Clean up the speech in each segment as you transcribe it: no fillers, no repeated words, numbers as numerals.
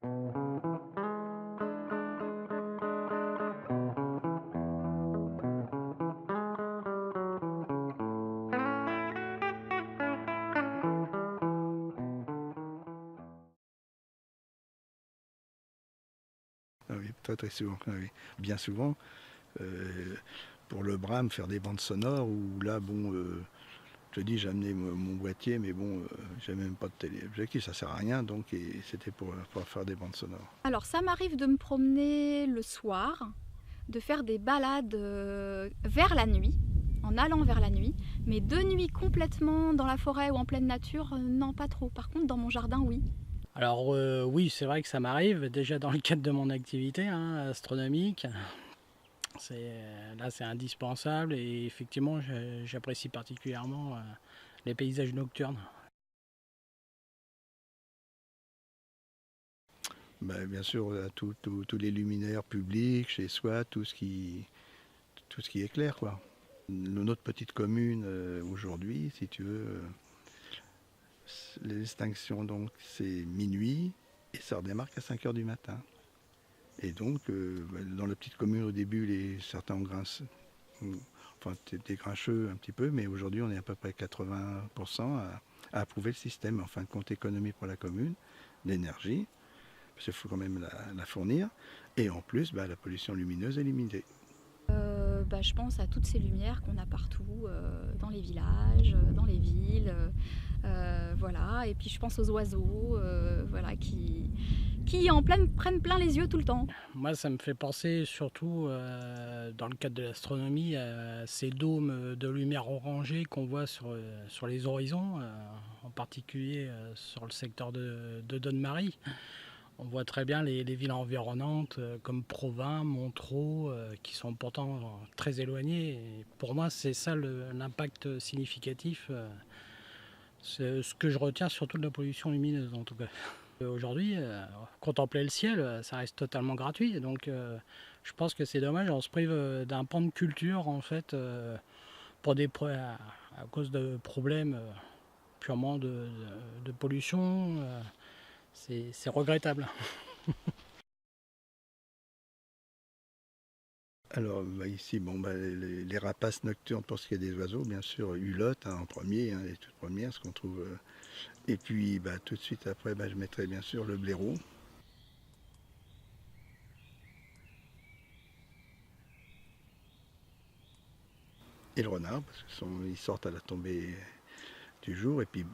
Ah oui, très très souvent. Ah oui. Bien souvent, euh, pour le Brame, faire des bandes sonores où là, bon, je te dis, j'ai amené mon boîtier, mais bon, j'ai même pas de téléobjectif, ça sert à rien, donc et c'était pour faire des bandes sonores. Alors ça m'arrive de me promener le soir, de faire des balades vers la nuit, en allant vers la nuit, mais de nuit complètement dans la forêt ou en pleine nature, non pas trop. Par contre dans mon jardin, oui. Alors oui, c'est vrai que ça m'arrive, déjà dans le cadre de mon activité astronomique. Là, c'est indispensable et effectivement, j'apprécie particulièrement les paysages nocturnes. Ben, bien sûr, tous les luminaires publics, chez soi, tout ce qui éclaire, quoi. Notre petite commune, aujourd'hui, si tu veux, les distinctions, donc, c'est minuit et ça redémarre à 5 heures du matin. Et donc, dans la petite commune, au début, certains ont grincé, enfin, des grincheux un petit peu, mais aujourd'hui, on est à peu près 80% à approuver le système. En fin de compte, économie pour la commune, d'énergie, parce qu'il faut quand même la fournir. Et en plus, la pollution lumineuse est limitée. Je pense à toutes ces lumières qu'on a partout, dans les villages, dans les villes, voilà. Et puis je pense aux oiseaux, voilà, qui prennent plein les yeux tout le temps. Moi, ça me fait penser surtout, dans le cadre de l'astronomie, à ces dômes de lumière orangée qu'on voit sur les horizons, en particulier sur le secteur de Donne-Marie. On voit très bien les villes environnantes comme Provins, Montereau, qui sont pourtant très éloignées. Et pour moi, c'est ça l'impact significatif. C'est ce que je retiens surtout de la pollution lumineuse en tout cas. Aujourd'hui, contempler le ciel, ça reste totalement gratuit. Donc je pense que c'est dommage, on se prive d'un pan de culture en fait pour à cause de problèmes purement de pollution. C'est regrettable. Alors ici, les rapaces nocturnes pour ce qui est des oiseaux, bien sûr, hulotte en premier, les toutes premières, ce qu'on trouve. Et puis tout de suite après, je mettrai bien sûr le blaireau. Et le renard, parce qu'ils sortent à la tombée du jour, et puis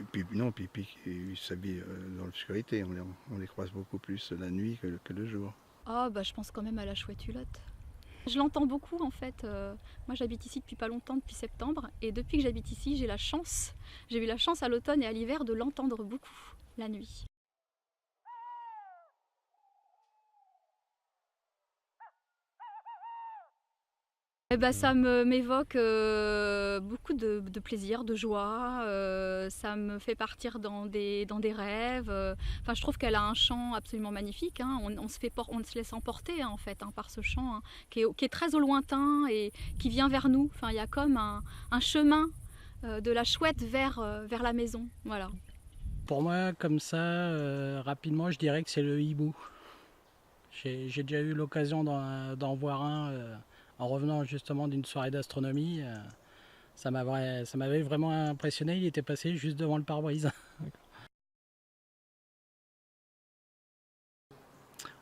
ils s'habillent dans l'obscurité, on les croise beaucoup plus la nuit que le jour. Ah je pense quand même à la chouette hulotte. Je l'entends beaucoup en fait. Moi j'habite ici depuis pas longtemps, depuis septembre, et depuis que j'habite ici, j'ai eu la chance à l'automne et à l'hiver de l'entendre beaucoup la nuit. Ça m'évoque beaucoup de plaisir, de joie. Ça me fait partir dans des rêves. Enfin, je trouve qu'elle a un chant absolument magnifique. Hein. On se laisse emporter en fait par ce chant qui est très au lointain et qui vient vers nous. Enfin, il y a comme un chemin de la chouette vers la maison. Voilà. Pour moi, comme ça, rapidement, je dirais que c'est le hibou. J'ai déjà eu l'occasion d'en voir un en revenant justement d'une soirée d'astronomie. Ça m'avait vraiment impressionné, il était passé juste devant le pare-brise.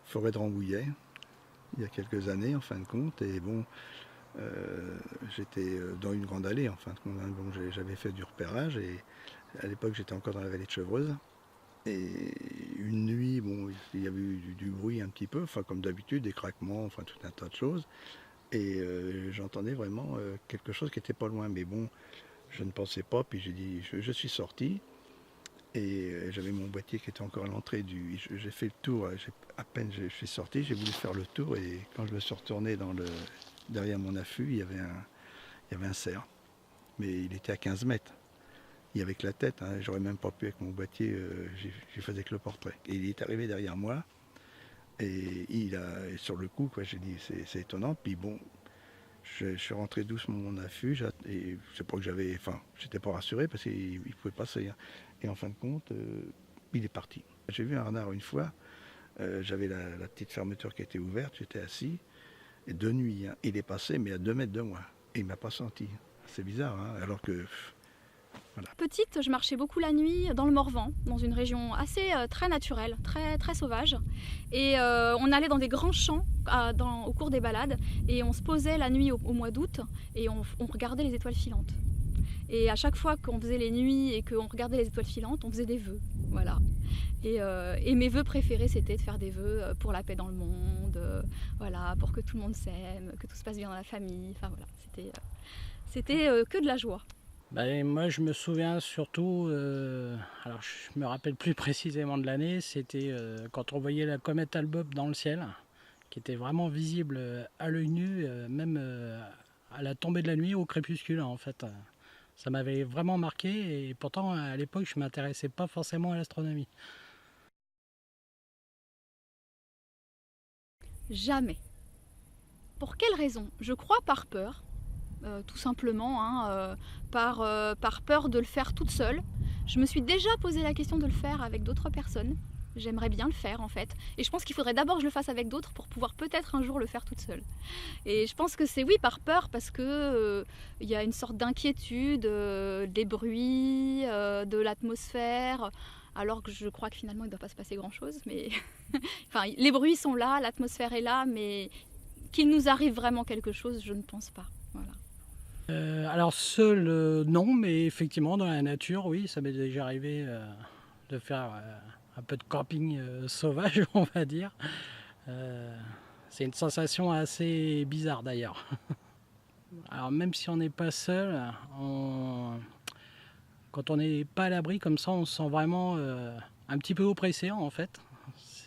Forêt de Rambouillet, il y a quelques années en fin de compte, et bon, j'étais dans une grande allée en fin de compte. Hein. Bon, j'avais fait du repérage, et à l'époque j'étais encore dans la vallée de Chevreuse. Et une nuit, bon, il y avait eu du bruit un petit peu, enfin comme d'habitude, des craquements, enfin tout un tas de choses. Et j'entendais vraiment quelque chose qui était pas loin. Mais bon, je ne pensais pas, puis j'ai dit, je suis sorti. Et j'avais mon boîtier qui était encore à l'entrée du. J'ai fait le tour, à peine je suis sorti, j'ai voulu faire le tour, et quand je me suis retourné derrière mon affût, il y avait un cerf. Mais il était à 15 mètres. Et avec la tête, hein, j'aurais même pas pu avec mon boîtier, j'ai faisais que le portrait. Et il est arrivé derrière moi, et sur le coup, quoi, j'ai dit, c'est étonnant. Puis bon, je suis rentré doucement mon affût, et c'est pas que j'étais pas rassuré parce qu'il pouvait passer. Hein. Et en fin de compte, il est parti. J'ai vu un renard une fois, J'avais la petite fermeture qui était ouverte, j'étais assis, et de nuit, hein, il est passé, mais à 2 mètres de moi. Et il ne m'a pas senti. C'est bizarre, hein, alors que... Voilà. Petite, je marchais beaucoup la nuit dans le Morvan, dans une région assez très naturelle, très sauvage. Et on allait dans des grands champs au cours des balades, et on se posait la nuit au mois d'août, et on regardait les étoiles filantes. Et à chaque fois qu'on faisait les nuits et qu'on regardait les étoiles filantes, on faisait des vœux. Voilà. Et mes vœux préférés, c'était de faire des vœux pour la paix dans le monde, voilà, pour que tout le monde s'aime, que tout se passe bien dans la famille. Enfin voilà, c'était que de la joie. Ben, moi, je me souviens surtout, alors je me rappelle plus précisément de l'année, c'était quand on voyait la comète Hale-Bopp dans le ciel, qui était vraiment visible à l'œil nu, même à la tombée de la nuit, au crépuscule en fait. Ça m'avait vraiment marqué et pourtant à l'époque je ne m'intéressais pas forcément à l'astronomie. Jamais. Pour quelle raison? Je crois par peur, tout simplement, hein, par peur de le faire toute seule. Je me suis déjà posé la question de le faire avec d'autres personnes. J'aimerais bien le faire en fait. Et je pense qu'il faudrait d'abord que je le fasse avec d'autres pour pouvoir peut-être un jour le faire toute seule. Et je pense que c'est oui par peur parce que y a une sorte d'inquiétude des bruits, de l'atmosphère. Alors que je crois que finalement il ne doit pas se passer grand-chose. Mais enfin, les bruits sont là, l'atmosphère est là, mais qu'il nous arrive vraiment quelque chose, je ne pense pas. Voilà. Alors seul, non, mais effectivement dans la nature, oui, ça m'est déjà arrivé de faire un peu de camping sauvage, on va dire. C'est une sensation assez bizarre d'ailleurs. Alors même si on n'est pas seul, quand on n'est pas à l'abri comme ça, on se sent vraiment un petit peu oppressé en fait.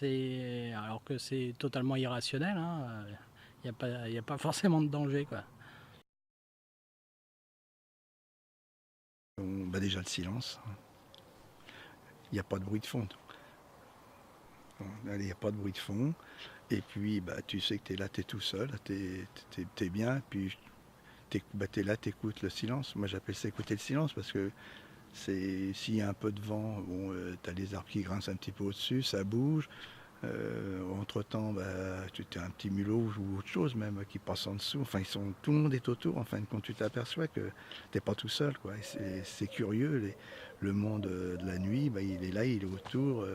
Alors que c'est totalement irrationnel, hein. Il n'y a pas forcément de danger, quoi. Bah déjà le silence. Il n'y a pas de bruit de fond. Il n'y a pas de bruit de fond. Et puis bah, tu sais que tu es là, tu es tout seul, tu es bien. Puis tu es là, tu écoutes le silence. Moi j'appelle ça écouter le silence parce que s'il y a un peu de vent, bon, tu as les arbres qui grincent un petit peu au-dessus, ça bouge. Entre-temps, bah, tu as un petit mulot ou autre chose même qui passe en dessous. Enfin, tout le monde est autour. Enfin, quand tu t'aperçois que tu n'es pas tout seul, quoi. C'est curieux. Le monde de la nuit, bah, il est là, il est autour.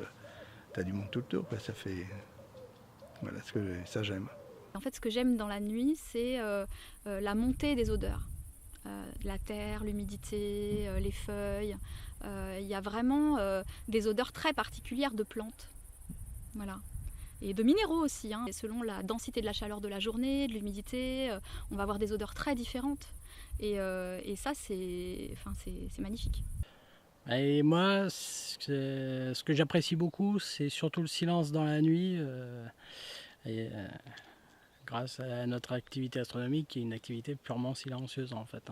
Tu as du monde tout autour. Quoi. Ça fait... Voilà, ça j'aime. En fait, ce que j'aime dans la nuit, c'est la montée des odeurs. La terre, l'humidité, les feuilles. Il y a vraiment des odeurs très particulières de plantes. Voilà. Et de minéraux aussi, hein. Et selon la densité de la chaleur de la journée, de l'humidité, on va avoir des odeurs très différentes. Et ça, c'est magnifique. Et moi, ce que j'apprécie beaucoup, c'est surtout le silence dans la nuit. Grâce à notre activité astronomique, qui est une activité purement silencieuse en fait.